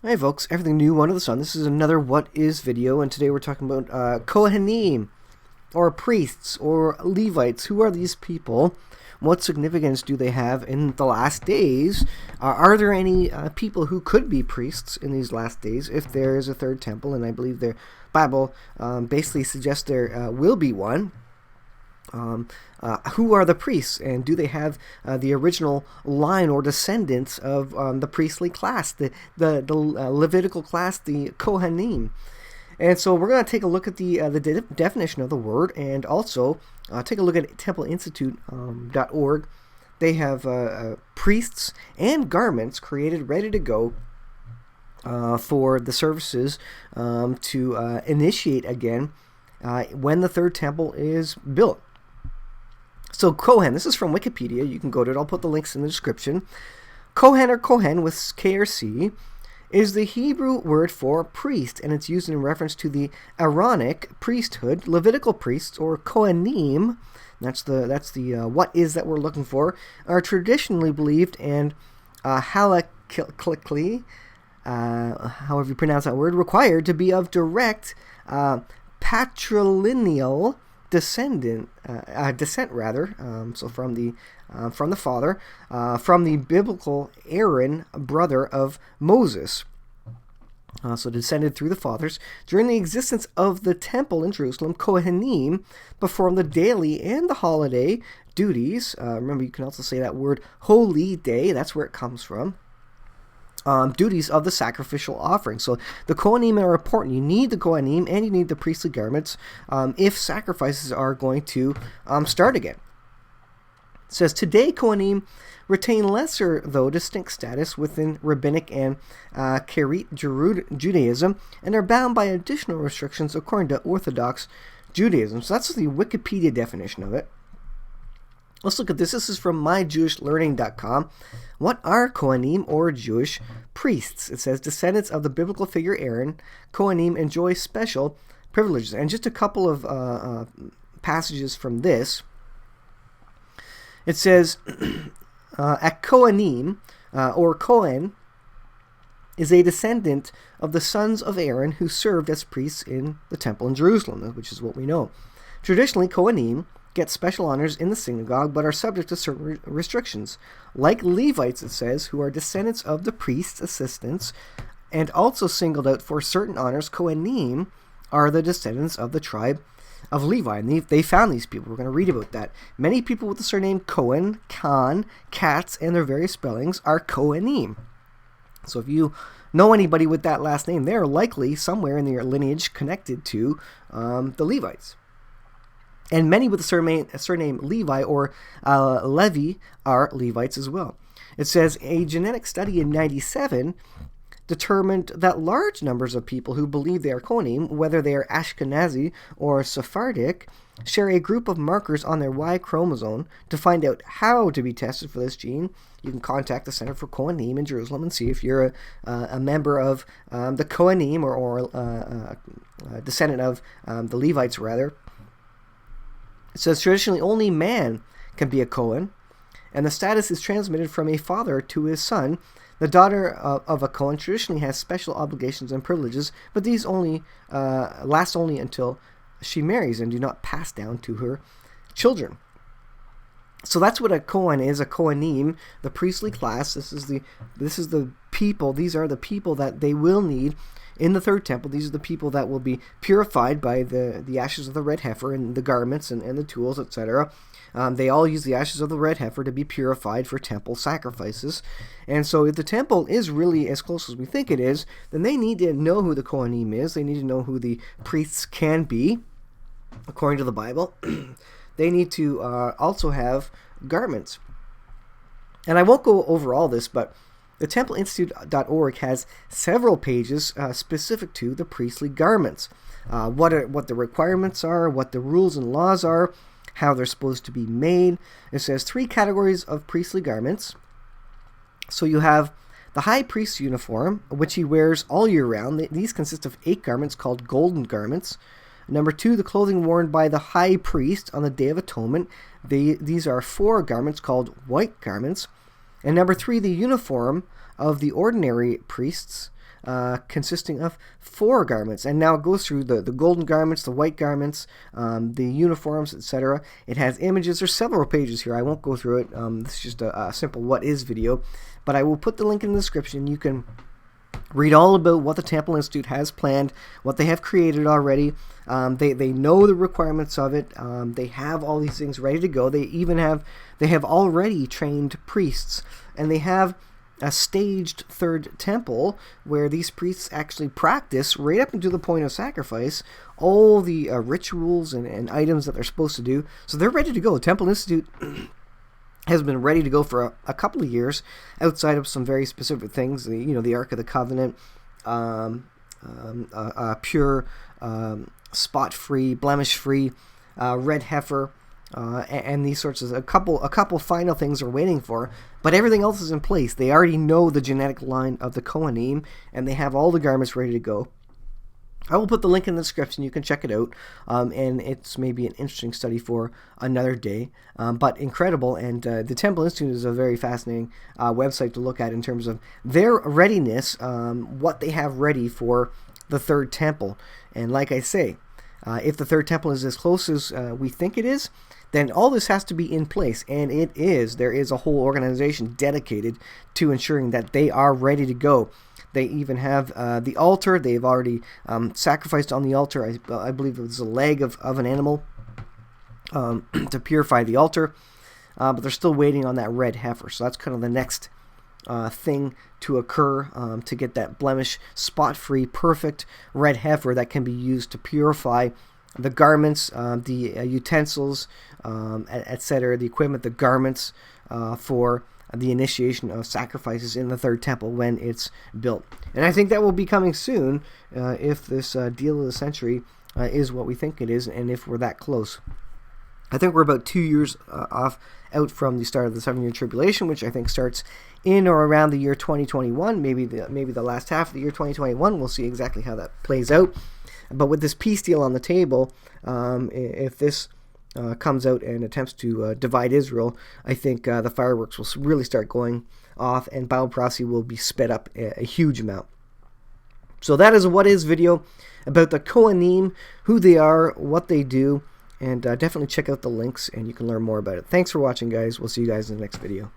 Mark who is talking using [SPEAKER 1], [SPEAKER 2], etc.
[SPEAKER 1] Hey folks, everything new under the sun. This is another What Is video, and today we're talking about Kohanim, or priests, or Levites. Who are these people? What significance do they have in the last days? Are there any people who could be priests in these last days if there is a third temple? And I believe the Bible basically suggests there will be one. Who are the priests, and do they have the original line or descendants of the priestly class, the Levitical class, the Kohanim? And so we're going to take a look at the definition of the word, and also take a look at templeinstitute.org. They have priests and garments created, ready to go for the services to initiate again when the third temple is built. So Kohen, this is from Wikipedia. You can go to it. I'll put the links in the description. Kohen, or Kohen with K or C, is the Hebrew word for priest, and it's used in reference to the Aaronic priesthood. Levitical priests, or Kohanim, that's the what is that we're looking for, are traditionally believed and halachically, however you pronounce that word, required to be of direct patrilineal descent, so from the father, from the biblical Aaron, brother of Moses. So descended through the fathers. During the existence of the temple in Jerusalem, Kohanim performed the daily and the holiday duties. Remember, you can also say that word holy day. That's where it comes from. Duties of the sacrificial offering. So the Kohanim are important. You need the Kohanim and you need the priestly garments if sacrifices are going to start again. It says, today Kohanim retain lesser, though distinct status within rabbinic and Karaite Judaism, and are bound by additional restrictions according to Orthodox Judaism. So that's the Wikipedia definition of it. Let's look at this. This is from myjewishlearning.com. What are Kohanim, or Jewish priests? It says, descendants of the biblical figure Aaron, Kohanim enjoy special privileges. And just a couple of passages from this. It says, a Kohanim, or Kohen, is a descendant of the sons of Aaron who served as priests in the temple in Jerusalem, which is what we know. Traditionally, Kohanim get special honors in the synagogue, but are subject to certain restrictions. Like Levites, it says, who are descendants of the priest's assistants, and also singled out for certain honors, Kohanim are the descendants of the tribe of Levi. And they found these people. We're going to read about that. Many people with the surname Cohen, Khan, Katz, and their various spellings are Kohanim. So if you know anybody with that last name, they're likely somewhere in their lineage connected to the Levites. And many with the surname Levi or Levi are Levites as well. It says a genetic study in 1997 determined that large numbers of people who believe they are Kohanim, whether they are Ashkenazi or Sephardic, share a group of markers on their Y chromosome. To find out how to be tested for this gene, you can contact the Center for Kohanim in Jerusalem and see if you're a member of the Kohanim or a descendant of the Levites, rather. It says traditionally only man can be a Kohen, and the status is transmitted from a father to his son. The daughter of a Kohen traditionally has special obligations and privileges, but these only last only until she marries and do not pass down to her children. So that's what a Kohen is, a Kohanim, the priestly class. This is the people. These are the people that they will need in the third temple. These are the people that will be purified by the ashes of the red heifer and the garments and the tools, etc. They all use the ashes of the red heifer to be purified for temple sacrifices. And so if the temple is really as close as we think it is, then they need to know who the Kohanim is. They need to know who the priests can be, according to the Bible. They need to also have garments. And I won't go over all this, but the templeinstitute.org has several pages specific to the priestly garments. What the requirements are, what the rules and laws are, how they're supposed to be made. It says 3 categories of priestly garments. So you have the high priest's uniform, which he wears all year round. These consist of 8 garments called golden garments. Number 2, the clothing worn by the high priest on the Day of Atonement. These are 4 garments called white garments. And number 3, the uniform of the ordinary priests. consisting of 4 garments. And now it goes through the golden garments, the white garments, the uniforms, etc. It has images. There's several pages here. I won't go through it. This is just a simple what is video. But I will put the link in the description. You can read all about what the Temple Institute has planned, what they have created already. They know the requirements of it. They have all these things ready to go. They have already trained priests, and they have a staged third temple where these priests actually practice right up into the point of sacrifice all the rituals and items that they're supposed to do. So they're ready to go. The Temple Institute has been ready to go for a couple of years, outside of some very specific things. The Ark of the Covenant, pure, spot-free, blemish-free, red heifer, and these sorts of a couple final things they're waiting for. But everything else is in place. They already know the genetic line of the Kohanim, and they have all the garments ready to go. I will put the link in the description. You can check it out, and it's maybe an interesting study for another day, but incredible. And the Temple Institute is a very fascinating website to look at in terms of their readiness, what they have ready for the third temple. And like I say, if the third temple is as close as we think it is, then all this has to be in place, and it is. There is a whole organization dedicated to ensuring that they are ready to go. They even have the altar. They've already sacrificed on the altar. I believe it was a leg of an animal to purify the altar. But they're still waiting on that red heifer. So that's kind of the next thing to occur to get that blemish, spot-free, perfect red heifer that can be used to purify the garments, the utensils, etc., the equipment, the garments for the initiation of sacrifices in the third temple when it's built. And I think that will be coming soon if this deal of the century is what we think it is, and if we're that close. I think we're about 2 years out from the start of the 7-year tribulation, which I think starts in or around the year 2021, maybe the last half of the year 2021. We'll see exactly how that plays out. But with this peace deal on the table, if this comes out and attempts to divide Israel, I think the fireworks will really start going off, and Bible prophecy will be sped up a huge amount. So that is a what is video about the Kohanim, who they are, what they do, and definitely check out the links and you can learn more about it. Thanks for watching, guys. We'll see you guys in the next video.